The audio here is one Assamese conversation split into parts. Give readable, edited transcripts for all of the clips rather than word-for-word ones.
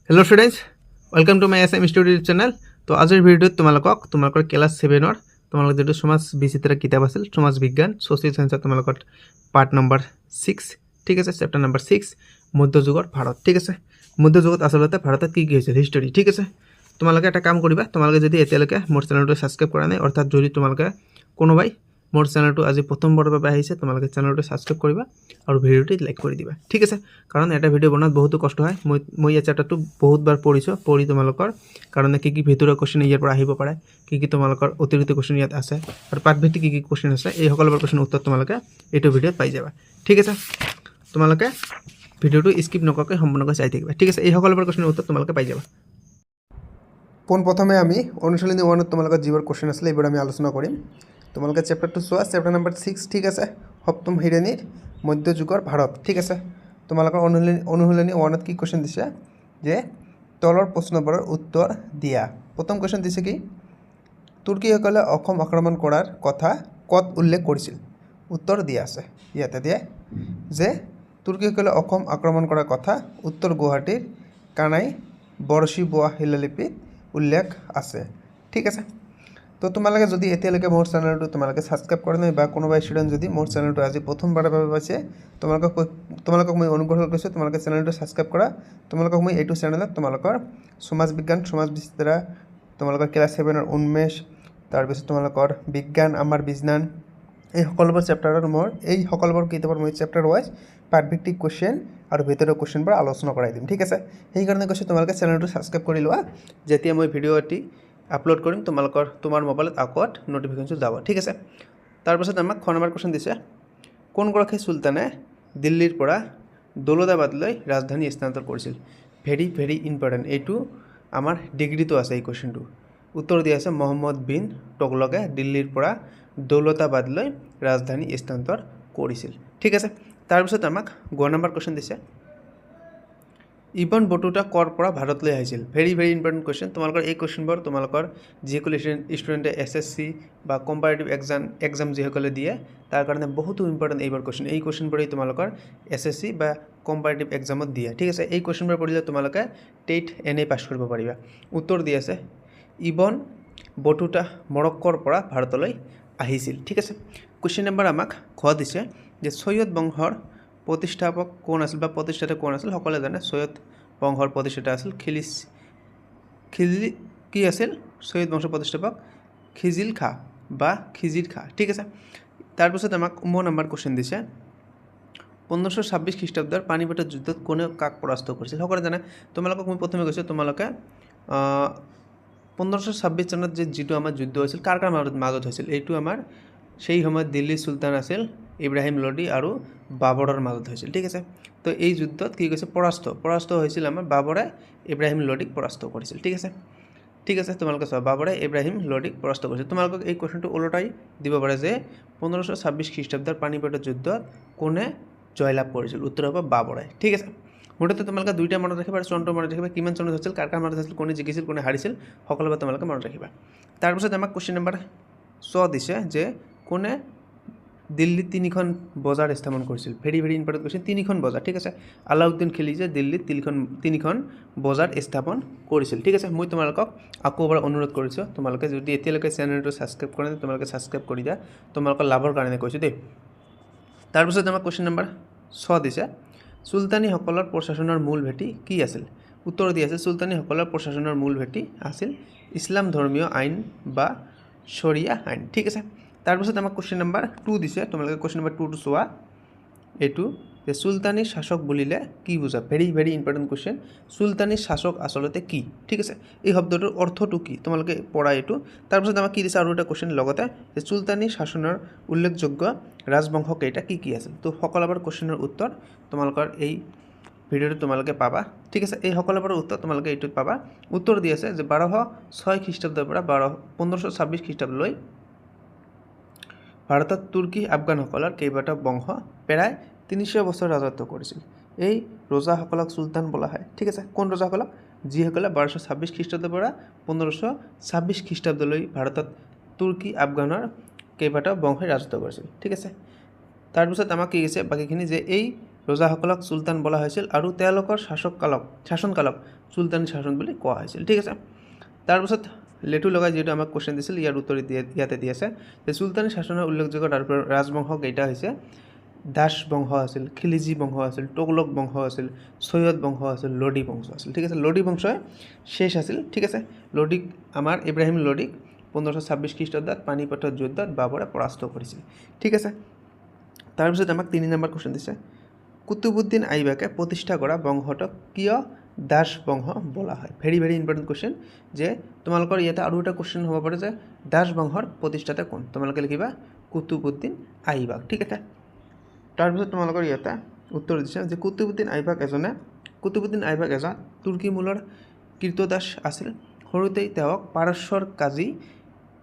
Hello students, welcome to my S M studio channel. तो आजर भिडिओत तुम्हारे क्लास 7 तुम्हारे जो समाज विचित्र किताब आसिल समाज विज्ञान सोशियल साइंसर तुम्हारे पार्ट नम्बर 6 ठीक है चैप्टार नम्बर 6 मध्यजुगर भारत ठीक है। मध्यजुगत आसलते भारत की हिस्टरी ठीक है। तुम्हारे एक काम करा तुम्हारे जो एतियालके मोर चेनेल सबसक्राइब करा नहीं अर्थात जो तुम्हारे कोनोबाई मोर चेनेल आज प्रथमबार तुम्हारे चेनेल सबसक्राइब करा और भिडिओ लाइक कर दिबा ठीक है। कारण एट भिडिओ बनात बहुत कष्ट है। मैं ये चैप्टार बहुत बार पढ़ी पढ़ी तुम्हारे कारण कि भितर क्वेश्चन इार पे कि तुम्हारे अतिरिक्त क्वेश्चन इतना आसे और पाठभित्तिक की क्वेश्चन आसे ये सकलोर क्वेश्चन उत्तर तुम्हारे ये भिडिओ पाई जाबा ठीक है। तुम्हारे भिडिओ स्किप नकर सम्पूर्णक चाई थकिबा ठीक है। ये सकलोर क्वेश्चन उत्तर तुम्हारे पाई जाबा। पोनप्रथमे अनुशीलनी 1 तुम्हारे जीवर क्वेश्चन आसले ये आलोचना करिम। तुम्हारे चैप्टार 2 चुआ चैप्टार नम्बर 6 ठीक है। सप्तम श्रेणीर मध्यजुगर भारत ठीक है। तुम्हारे अनुशीलनी 1 की क्वेश्चन दिसे जे तलर प्रश्नबोर उत्तर दिया। प्रथम क्वेश्चन दिसे कि तुर्कीসকলে অসম আক্রমণ কৰাৰ কথা কত উল্লেখ কৰিছিল। उत्तर दिया আছে ইয়াতে দিয়ে যে তুৰ্কীসকলে অসম আক্ৰমণ কৰাৰ কথা উত্তৰ গুৱাহাটীৰ কানাই বৰশী বোৱা শিলালিপিত উল্লেখ আছে ঠিক আছে। তো তোমালোকে যদি এতিয়ালৈকে মোৰ চেনেলটো তোমালোকে সাবস্ক্ৰাইব কৰা নাই বা কোনোবা ষ্টুডেণ্ট যদি মোৰ চেনেলটো আজি প্ৰথমবাৰৰ বাবে পাইছে তোমালোকক মই অনুগ্ৰহ কৰিছোঁ তোমালোকে চেনেলটো সাবস্ক্ৰাইব কৰা। তোমালোকক মই এইটো চেনেলত তোমালোকৰ সমাজ বিজ্ঞান সমাজ বিচিত্ৰা তোমালোকৰ ক্লাছ 7 উন্মেষ তাৰপিছত তোমালোকৰ বিজ্ঞান আমাৰ বিজ্ঞান এই সকলোবোৰ চেপ্টাৰৰ মোৰ এই সকলোবোৰ কিতাপৰ মই চেপ্টাৰ ওয়াইজ পাঠভিত্তিক কুৱেশ্যন আৰু ভিতৰৰ কুৱেশ্যনবোৰ আলোচনা কৰাই দিম ঠিক আছে। সেইকাৰণে কৈছোঁ তোমালোকে চেনেলটো সাবস্ক্ৰাইব কৰি লোৱা যেতিয়া মই ভিডিঅ' এটি আপলোড কৰিম তোমাৰ মোবাইলত আগত নটিফিকেশ্যন যাব ঠিক আছে। তাৰপিছত আমাক খ নম্বৰ কুৱেশ্যন দিছে কোনগৰাকী চুলতানে দিল্লীৰ পৰা দৌলতাবাদলৈ ৰাজধানী স্থানান্তৰ কৰিছিল। ভেৰি ভেৰি ইম্পৰ্টেণ্ট এইটো আমাৰ ডিগ্ৰীটো আছে এই কুৱেশ্যনটো। उत्तर दिया है मोहम्मद बिन तुगलके दिल्लीर পৰা दौलताबादলৈ राजधानी স্থানান্তৰ কৰিছিল ঠিক আছে। তাৰপিছত আমাক গ নম্বৰ কুৱেশ্যন দিছে ইবন বটুতা কৰ পৰা ভাৰতলৈ আহিছিল। Very very important question. তোমালোকৰ এই কুৱেশ্যনবোৰ তোমালোকৰ যিসকল ষ্টুডেণ্টে SSC বা কম্পাৰেটিভ এক্সাম যিসকলে দিয়ে তাৰ কাৰণে বহুতো ইম্পৰ্টেণ্ট এইবোৰ কুৱেশ্যন। এই কুৱেশ্যনবোৰেই তোমালোকৰ SSC বা কম্পাৰেটিভ এক্সামত দিয়ে ঠিক আছে। এই কুৱেশ্যনবোৰ পঢ়িলে তোমালোকে টেট এনে পাছ কৰিব পাৰিবা। উত্তৰ দি আছে ইবন বটুতা মৰক্কৰ পৰা ভাৰতলৈ আহিছিল ঠিক আছে। কুৱেশ্যন নম্বৰ আমাক খ দিছে যে সৈয়দ বংশৰ প্ৰতিষ্ঠাপক কোন আছিল বা প্ৰতিষ্ঠাতা কোন আছিল। সকলোৱে জানে সৈয়দ বংশৰ প্ৰতিষ্ঠাতা আছিল কি আছিল সৈয়দ বংশৰ প্ৰতিষ্ঠাপক খিজিল খা বা খিজিৰ খা ঠিক আছে। তাৰপিছত আমাক 9 নম্বৰ কুৱেশ্যন দিছে 1526 খ্ৰীষ্টাব্দৰ পানিপথৰ যুদ্ধত কোনে কাক পৰাস্ত কৰিছিল। সকলোৱে জানে। তোমালোকক মই প্ৰথমে কৈছোঁ তোমালোকে 1526 চনত যে আমাৰ যুদ্ধ হৈছিল কাৰ মাজত হৈছিল এইটো আমাৰ সেই সময়ত দিল্লীৰ চুলতান আছিল ইব্ৰাহিম লোডি আৰু বাবৰৰ মাজত হৈছিল ঠিক আছে। তো এই যুদ্ধত কি কৈছে পৰাস্ত হৈছিল আমাৰ বাবৰে ইব্ৰাহিম লোডিক পৰাস্ত কৰিছিল ঠিক আছে। ঠিক আছে তোমালোকে চোৱা বাবৰে ইব্ৰাহিম লোডিক পৰাস্ত কৰিছিল। তোমালোকক এই কুৱেশ্যনটো ওলোটাই দিব পাৰে যে 1526 খ্ৰীষ্টাব্দৰ পানিপথৰ যুদ্ধত কোনে জয়লাভ কৰিছিল। উত্তৰ হ'ব বাবৰে ঠিক আছে। মুঠতে তোমালোকে দুইটা মনত ৰাখিবা আৰু চনটো মনত ৰাখিবা কিমান চনত হৈছিল কাৰ মাজত হৈছিল কোনে জিকিছিল কোনে হাৰিছিল সকলোবোৰ তোমালোকে মনত ৰাখিবা। তাৰপিছত আমাক কুৱেশ্যন নম্বৰ 6 দিছে যে কোনে দিল্লীত 3খন বজাৰ স্থাপন কৰিছিল। Very very important question. 3খন বজাৰ ঠিক আছে। আলাউদ্দিন খিলজীয়ে দিল্লীত 3খন বজাৰ স্থাপন কৰিছিল ঠিক আছে। মই তোমালোকক আকৌ এবাৰ অনুৰোধ কৰিছোঁ তোমালোকে যদি এতিয়ালৈকে চেনেলটো ছাবস্ক্ৰাইব কৰা নাই তোমালোকে ছাবস্ক্ৰাইব কৰি দিয়া তোমালোকৰ লাভৰ কাৰণে কৈছোঁ দেই। তাৰপিছত আমাক কুৱেশ্যন নম্বৰ 6 দিছে চুলতানীসকলৰ প্ৰশাসনৰ মূল ভেটি কি আছিল। উত্তৰ দি আছে চুলতানীসকলৰ প্ৰশাসনৰ মূল ভেটি আছিল ইছলাম ধৰ্মীয় আইন বা শৰিয়া আইন ঠিক আছে। তাৰপিছত আমাক কুৱেশ্যন নম্বৰ 2 দিছে তোমালোকে কুৱেশ্যন নম্বৰ 2টো চোৱা এইটো যে চুলতানী শাসক বুলিলে কি বুজা। Very very important question. চুলতানী শাসক আচলতে কি ঠিক আছে। এই শব্দটোৰ অৰ্থটো কি তোমালোকে পঢ়া এইটো। তাৰপিছত আমাক কি দিছে আৰু এটা কুৱেশ্যন লগতে যে চুলতানী শাসনৰ উল্লেখযোগ্য ৰাজবংশ কেইটা কি আছিল। তো সকলোবোৰ কুৱেশ্যনৰ উত্তৰ তোমালোকৰ এই ভিডিঅ'টো তোমালোকে পাবা ঠিক আছে। এই সকলোবোৰ উত্তৰ তোমালোকে এইটোত পাবা। উত্তৰ দি আছে যে 1206 খ্ৰীষ্টাব্দৰ পৰা 1526 খ্ৰীষ্টাব্দলৈ ভাৰতত তুৰ্কী আফগানসকলৰ কেইবাটাও বংশ প্ৰায় 300 বছৰ ৰাজত্ব কৰিছিল। এই ৰজাসকলক চুলতান বোলা হয় ঠিক আছে। কোন ৰজাসকলক যিসকলে 1226 খ্ৰীষ্টাব্দৰ পৰা 1526 খ্ৰীষ্টাব্দলৈ ভাৰতত তুৰ্কী আফগানৰ কেইবাটাও বংশই ৰাজত্ব কৰিছিল ঠিক আছে। তাৰপিছত আমাক কি কৈছে বাকীখিনি যে এই ৰজাসকলক চুলতান বোলা হৈছিল আৰু তেওঁলোকৰ শাসনকালক চুলতানী শাসন বুলি কোৱা হৈছিল ঠিক আছে তাৰপিছত লেটু লগাই যেটো আমাক কোশ্চেন দিছিল ইয়াৰ উত্তৰ ইয়াতে দি আছে যে চুলতানী শাসনৰ উল্লেখযোগ্য ৰাজবংশ কেইটা হৈছে দাস বংশ আছিল খিলিজি বংশ আছিল তোগলক বংশ আছিল সৈয়দ বংশ আছিল লোডি বংশ আছিল ঠিক আছে লোডি বংশই শেষ আছিল ঠিক আছে লোডিক আমাৰ ইব্ৰাহিম লোডিক 1526 খ্ৰীষ্টাব্দত পানিপথৰ যুদ্ধত বাবৰে পৰাস্ত কৰিছিল ঠিক আছে তাৰপিছত আমাক 3 নম্বৰ কোশ্চেন দিছে কুতুবুদ্দিন আইবাকে প্ৰতিষ্ঠা কৰা বংশটোক কিয় দাস বংশ বলা হয় ভেৰি ভেৰি ইম্পৰ্টেণ্ট কোশ্চেন যে তোমালোকৰ ইয়াতে আৰু এটা কোশ্চেন হ'ব পাৰে যে দাস বংশৰ প্ৰতিষ্ঠাতা কোন তোমালোকে লিখিবা কুতুবুদ্দিন আইবাক ঠিক আছে তাৰপিছত তোমালোকৰ ইয়াতে উত্তৰ দিছে যে কুতুবুদ্দিন আইবাক এজন তুৰ্কী মূলৰ কীৰ্তদাস আছিল সৰুতেই তেওঁক পাৰস্যৰ কাজী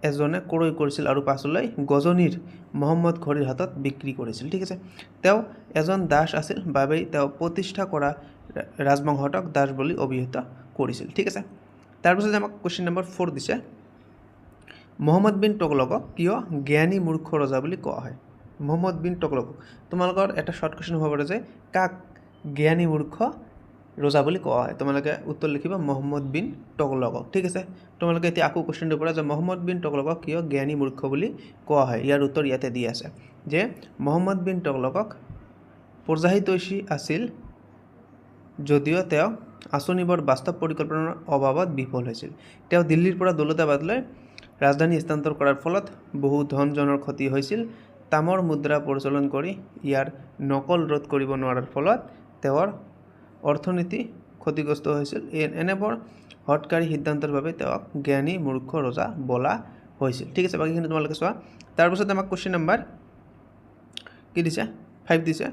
এজনে ক্ৰয় কৰিছিল আৰু পাছলৈ গজনীৰ মহম্মদ ঘড়ীৰ হাতত বিক্ৰী কৰিছিল ঠিক আছে তেওঁ এজন দাস আছিল বাবেই তেওঁ প্ৰতিষ্ঠা কৰা ৰাজবংশটোক দাস বুলি অভিহিত কৰিছিল ঠিক আছে তাৰপিছত আমাক কোশ্চেন নম্বৰ 4 দিছে মহম্মদ বিন তুগলকক কিয় জ্ঞানী মূৰ্খ ৰজা বুলি কোৱা হয় মহম্মদ বিন তুগলক তোমালোকৰ এটা শৰ্ট কোশ্চেন হ'ব পাৰে যে কাক জ্ঞানী মূৰ্খ ৰজা বুলি কোৱা হয় তোমালোকে উত্তৰ লিখিবা মহম্মদ বিন তুগলকক ঠিক আছে তোমালোকে এতিয়া আকৌ কোশ্চেন দিব পৰা যে মহম্মদ বিন তুগলকক কিয় জ্ঞানী মূৰ্খ বুলি কোৱা হয় ইয়াৰ উত্তৰ ইয়াতে দি আছে যে মহম্মদ বিন তুগলকক পৰজাহিতৈষী আছিল যদিও তেওঁ আঁচনিবৰ বাস্তৱ পৰিকল্পনাৰ অভাৱত বিফল হৈছিল তেওঁ দিল্লীৰ পৰা দৌলতাবাদলৈ ৰাজধানী স্থানান্তৰ কৰাৰ ফলত বহু ধন জনৰ ক্ষতি হৈছিল তামৰ মুদ্ৰা পৰিচালন কৰি ইয়াৰ নকল ৰোধ কৰিব নোৱাৰাৰ ফলত তেওঁৰ অৰ্থনীতি ক্ষতিগ্ৰস্ত হৈছিল এনেবোৰ হঠকাৰী সিদ্ধান্তৰ বাবে তেওঁক জ্ঞানী মূৰ্খ ৰজা বলা হৈছিল ঠিক আছে বাকীখিনি তোমালোকে চোৱা তাৰপিছত আমাক কোশ্চেন নম্বৰ কি দিছে 5 দিছে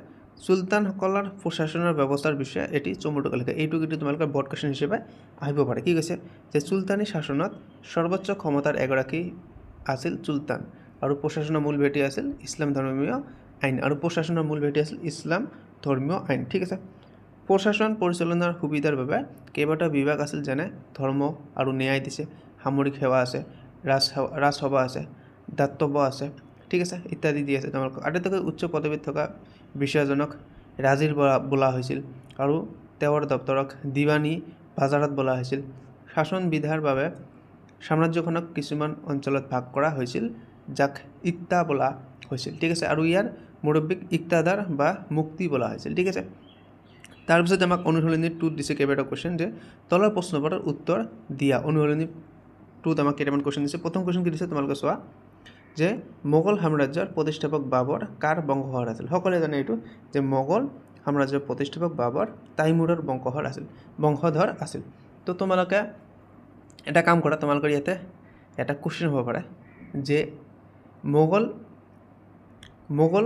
চুলতানসকলৰ প্ৰশাসনৰ ব্যৱস্থাৰ বিষয়ে এটি চমুকৈ লিখা এইটো কিন্তু তোমালোকৰ বৰ্ড কোশ্চেন হিচাপে আহিব পাৰে কি কৈছে যে চুলতানী শাসনত সৰ্বোচ্চ ক্ষমতাৰ এগৰাকী আছিল চুলতান আৰু প্ৰশাসনৰ মূল ভেটি আছিল ইছলাম ধৰ্মীয় আইন আৰু প্ৰশাসনৰ মূল ভেটি আছিল ইছলাম ধৰ্মীয় আইন ঠিক আছে প্ৰশাসন পৰিচালনাৰ সুবিধাৰ বাবে কেইবাটা বিভাগ আছিল যেনে ধৰ্ম আৰু ন্যায় দিছে সামৰিক সেৱা আছে ৰাজসভা আছে দাতব্য আছে ঠিক আছে ইত্যাদি দি আছে তোমালোকক আটাইতকৈ উচ্চ পদবীত থকা বিষয়াজনক ৰাজিৰ বোলা হৈছিল আৰু তেওঁৰ দপ্তৰক দিৱানী বাজাৰত বোলা হৈছিল শাসন বিধাৰ বাবে সাম্ৰাজ্যখনক কিছুমান অঞ্চলত ভাগ কৰা হৈছিল যাক ইক্তা বোলা হৈছিল ঠিক আছে আৰু ইয়াৰ মুৰব্বীক ইক্তাদাৰ বা মুক্তি বোলা হৈছিল ঠিক আছে তাৰপিছত আমাক অনুশীলনী 2 দিছে কেইবাটা কোশ্চেন যে তলৰ প্ৰশ্নবোৰৰ উত্তৰ দিয়া অনুশীলনী 2 আমাক কেইটামান কোশ্চেন দিছে প্ৰথম কোশ্চেন কি দিছে তোমালোকে চোৱা যে মোগল সাম্ৰাজ্যৰ প্ৰতিষ্ঠাপক বাবৰ কাৰ বংশধৰ আছিল সকলোৱে জানে এইটো যে মোগল সাম্ৰাজ্যৰ প্ৰতিষ্ঠাপক বাবৰ তাইমুৰৰ বংশধৰ আছিল তো তোমালোকে এটা কাম কৰা তোমালোকৰ ইয়াতে এটা কোশ্চেন হ'ব পাৰে যে মোগল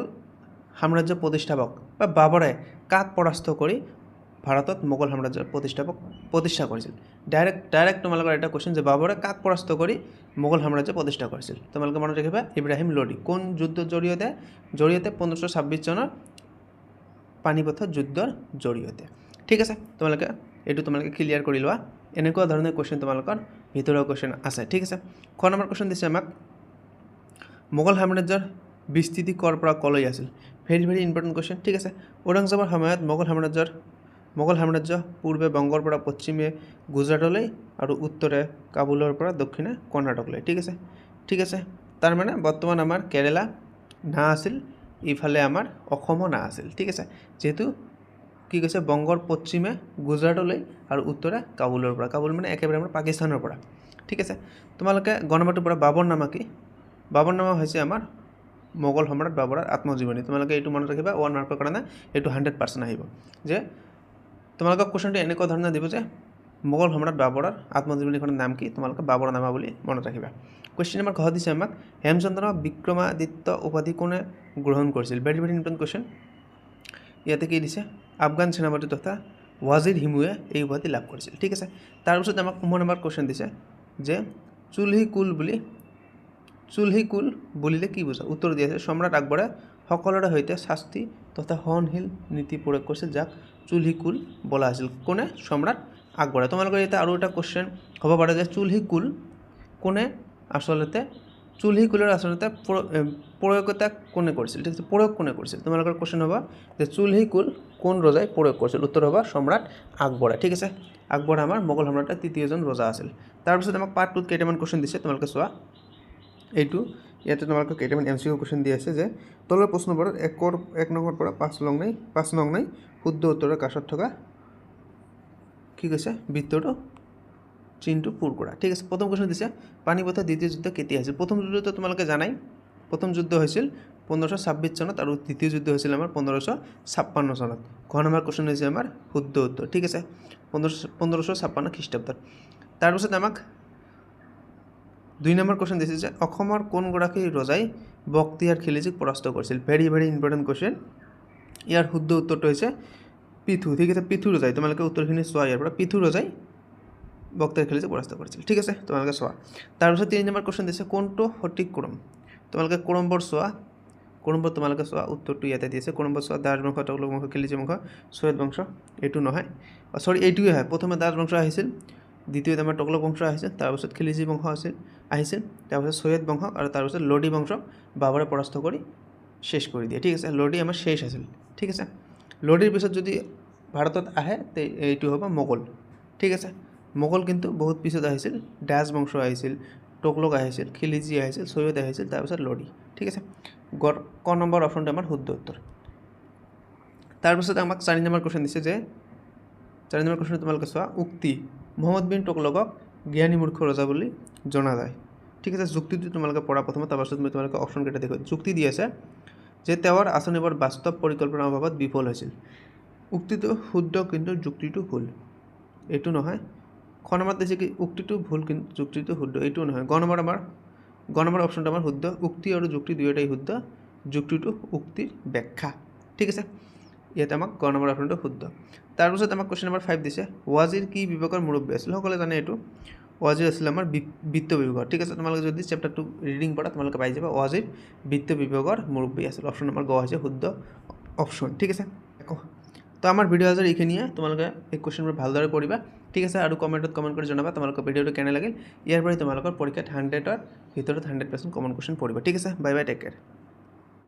সাম্ৰাজ্য প্ৰতিষ্ঠাপক বা বাবৰে কাক পৰাস্ত কৰি ভাৰতত মোগল সাম্ৰাজ্যৰ প্ৰতিষ্ঠা কৰিছিল ডাইৰেক্ট তোমালোকৰ এটা কোশ্চেন যে বাবৰে কাক পৰাস্ত কৰি মোগল সাম্ৰাজ্য প্ৰতিষ্ঠা কৰিছিল তোমালোকে মনত ৰাখিবা ইব্ৰাহিম লোডি কোন যুদ্ধৰ জৰিয়তে 1526 চনৰ পানিপথৰ যুদ্ধৰ জৰিয়তে ঠিক আছে তোমালোকে ক্লিয়াৰ কৰি লোৱা এনেকুৱা ধৰণৰ কোশ্চেন তোমালোকৰ ভিতৰৰ কোশ্চেন আছে ঠিক আছে খ নম্বৰ কোশ্চেন দিছে আমাক মোগল সাম্ৰাজ্যৰ বিস্তৃতি কৰ পৰা কলৈ আছিল ভেৰি ভেৰি ইম্পৰ্টেণ্ট কোশ্চেন ঠিক আছে ঔৰংজেবৰ সময়ত মোগল সাম্ৰাজ্য পূৰ্বে বংগৰ পৰা পশ্চিমে গুজৰাটলৈ আৰু উত্তৰে কাবুলৰ পৰা দক্ষিণে কৰ্ণাটকলৈ ঠিক আছে তাৰ মানে বৰ্তমান আমাৰ কেৰেলা না আছিল ইফালে আমাৰ অসমো না আছিল ঠিক আছে যেহেতু কি কৈছে বংগৰ পশ্চিমে গুজৰাটলৈ আৰু উত্তৰে কাবুলৰ পৰা কাবুল মানে একেবাৰে আমাৰ পাকিস্তানৰ পৰা ঠিক আছে তোমালোকে গণনাটোৰ পৰা বাবৰনামা কি বাবৰনামা হৈছে আমাৰ মোগল সম্ৰাট বাবৰৰ আত্মজীৱনী তোমালোকে এইটো মনত ৰাখিবা 1 মাৰ্কৰ কাৰণে এইটো 100% আহিব যে তোমালোকক কোশ্চেনটো এনেকুৱা ধৰণৰ দিব যে মোগল সম্ৰাট বাবৰৰ আত্মজীৱনীখনৰ নাম কি তোমালোকে বাবৰনামা বুলি মনত ৰাখিবা কোশ্চেন নম্বৰ ঘ দিছে আমাক হেমচন্দ্ৰ বিক্ৰমাদিত্য উপাধি কোনে গ্ৰহণ কৰিছিল ভেৰি ভেৰি ইম্পৰ্টেণ্ট কোশ্চেন ইয়াতে কি দিছে আফগান সেনাপতি তথা ৱাজিৰ হিমুৱে এই উপাধি লাভ কৰিছিল ঠিক আছে তাৰপিছত আমাক 9 নম্বৰ কোশ্চেন দিছে যে চুলহি কুল বুলিলে কি বুজা উত্তৰ দিয়া আছে সম্ৰাট আকবৰে সকলোৰে সৈতে শাস্তি তথা সহনশীল নীতি প্ৰয়োগ কৰিছিল যাক চুলহি কুল বোলা হৈছিল কোনে সম্ৰাট আকবৰে তোমালোকৰ এটা আৰু এটা কোশ্চেন হ'ব পাৰে যে চুলহি কুল কোনে আচলতে চুল্হি কুলৰ আচলতে প্ৰয়োগতা কোনে কৰিছিল ঠিক আছে প্ৰয়োগ কোনে কৰিছিল তোমালোকৰ কোৱেশ্চন হ'ব যে চুল্হি কুল কোন ৰজাই প্ৰয়োগ কৰিছিল উত্তৰ হ'ব সম্ৰাট আকবৰে ঠিক আছে আকবৰ আমাৰ মোগল সম্ৰাটৰ তৃতীয়জন ৰজা আছিল তাৰপিছত আমাক পাৰ্ট 2 কেইটামান কোৱেশ্চন দিছে তোমালোকে চোৱা এইটো ইয়াতে তোমালোকে কেইটামান এমসিকিউ কোৱেশ্চন দি আছে যে তলৰ প্ৰশ্নবোৰত 1 নম্বৰ পৰা 5 নং নাই শুদ্ধ উত্তৰৰ কাষত থকা কি কৈছে বৃত্তটো চিহ্নটো পূৰ কৰা ঠিক আছে প্ৰথম কোৱেশ্চন দিছে পানিপথৰ দ্বিতীয় যুদ্ধ কেতিয়া হৈছিল প্ৰথম যুদ্ধটো তোমালোকে জানাই প্ৰথম যুদ্ধ হৈছিল 1526 চনত আৰু দ্বিতীয় যুদ্ধ হৈছিল আমাৰ 1556 চনত ঘ নম্বৰ কোৱেশ্চন হৈছে আমাৰ শুদ্ধ উত্তৰ ঠিক আছে 1556 খ্ৰীষ্টাব্দত তাৰপিছত আমাক 2 নম্বৰ কোৱেশ্চন দিছে যে অসমৰ কোন গৰাকী ৰজাই বক্তিয়াৰ খিলজীক পৰাস্ত কৰিছিল ভেৰি ইম্পৰ্টেন্ট কোৱেশ্চন ইয়াৰ শুদ্ধ উত্তৰটো হৈছে পিথু ঠিক আছে পিথু ৰজাই তোমালোকে উত্তৰখিনি চোৱা ইয়াৰ পৰা পিথু ৰজাই বক্তিয়াৰ খিলজীক পৰাস্ত কৰিছিল ঠিক আছে তোমালোকে চোৱা তাৰপিছত 3 নম্বৰ কোৱেশ্চন দিছে কোনটো সঠিক ক্ৰম তোমালোকে ক্ৰমবোৰ চোৱা ক্ৰমবোৰ তোমালোকে চোৱা উত্তৰটো ইয়াতে দিছে ক্ৰমবোৰ চোৱা দাস বংশ তোগলক বংশ খিলজী বংশ সৈয়দ বংশ এইটো নহয় সৰি এইটোৱে হয় প্ৰথমে দাস বংশ আহিছিল দ্বিতীয়তে আমাৰ তোগলক বংশ আহিছিল তাৰপিছত খিলজী বংশ আহিছিল তাৰপিছত সৈয়দ বংশ আৰু তাৰপিছত লোডি বংশক বাবৰে পৰাস্ত কৰি শেষ কৰি দিয়ে ঠিক আছে লোডি আমাৰ শেষ আছিল ঠিক আছে লোডিৰ পিছত যদি ভাৰতত আহে তে এইটো হ'ব মোগল ঠিক আছে মোগল কিন্তু বহুত পিছত আহিছিল দাস বংশ আহিছিল তোগলক আহিছিল খিলজী আহিছিল সৈয়দ আহিছিল তাৰপিছত লোডি ঠিক আছে ক নম্বৰ অপশ্যনটো আমাৰ শুদ্ধ উত্তৰ তাৰপিছত আমাক 4 নম্বৰ কোৱেশ্চন দিছে যে 4 নম্বৰ কোৱেশ্চন তোমালোকে চোৱা উক্তি মোহাম্মদ বিন তোগলকক জ্ঞানী মূৰ্খ ৰজা বুলি জনা যায় ঠিক আছে যুক্তিটো তোমালোকে পঢ়া প্ৰথমে তাৰপিছত মই তোমালোকে অপশ্যন কেইটা দেখুৱাই যুক্তি দি আছে যে তেওঁৰ আঁচনিবোৰ বাস্তৱ পৰিকল্পনাৰ অভাৱত বিফল হৈছিল উক্তিটো শুদ্ধ কিন্তু যুক্তিটো ভুল এইটো নহয় খ নম্বৰত দিছে কি উক্তিটো ভুল কিন্তু যুক্তিটো শুদ্ধ এইটো নহয় গ নম্বৰ অপশ্যনটো আমাৰ শুদ্ধ উক্তি আৰু যুক্তি দুয়োটাই শুদ্ধ যুক্তিটো উক্তিৰ ব্যাখ্যা ঠিক আছে ইয়াতে আমাক গ নম্বৰ অপশ্যনটো শুদ্ধ তাৰপিছত আমাক কোৱেশ্চন নম্বৰ 5 দিছে ৱাজিৰ কি বিভাগৰ মুৰব্বী আছিল সকলোৱে জানে এইটো ৱাজিৰ আছিল আমাৰ বিত্ত বিভাগৰ ঠিক আছে তোমালোকে যদি চেপ্টাৰ 2 ৰিডিং পঢ়া তোমালোকে পাই যাবা ৱাজিৰ বিত্ত বিভাগৰ মুৰব্বী আছিল অপশ্যন নম্বৰ গ হৈছে শুদ্ধ অপশ্যন ঠিক আছে তো আমাৰ ভিডিঅ' আজি এইখিনিয়ে তোমালোকে এই কোৱেশ্চনবোৰ ভালদৰে পঢ়িবা ঠিক আছে আৰু কমেণ্টত কমেণ্ট কৰি জনাবা তোমালোকৰ ভিডিঅ'টো কেনে লাগিল ইয়াৰ পৰাই তোমালোকৰ পৰীক্ষাত 100ৰ ভিতৰত 100% কমন কোৱেশ্চন পঢ়িবা ঠিক আছে বাই বাই টেক কেয়াৰ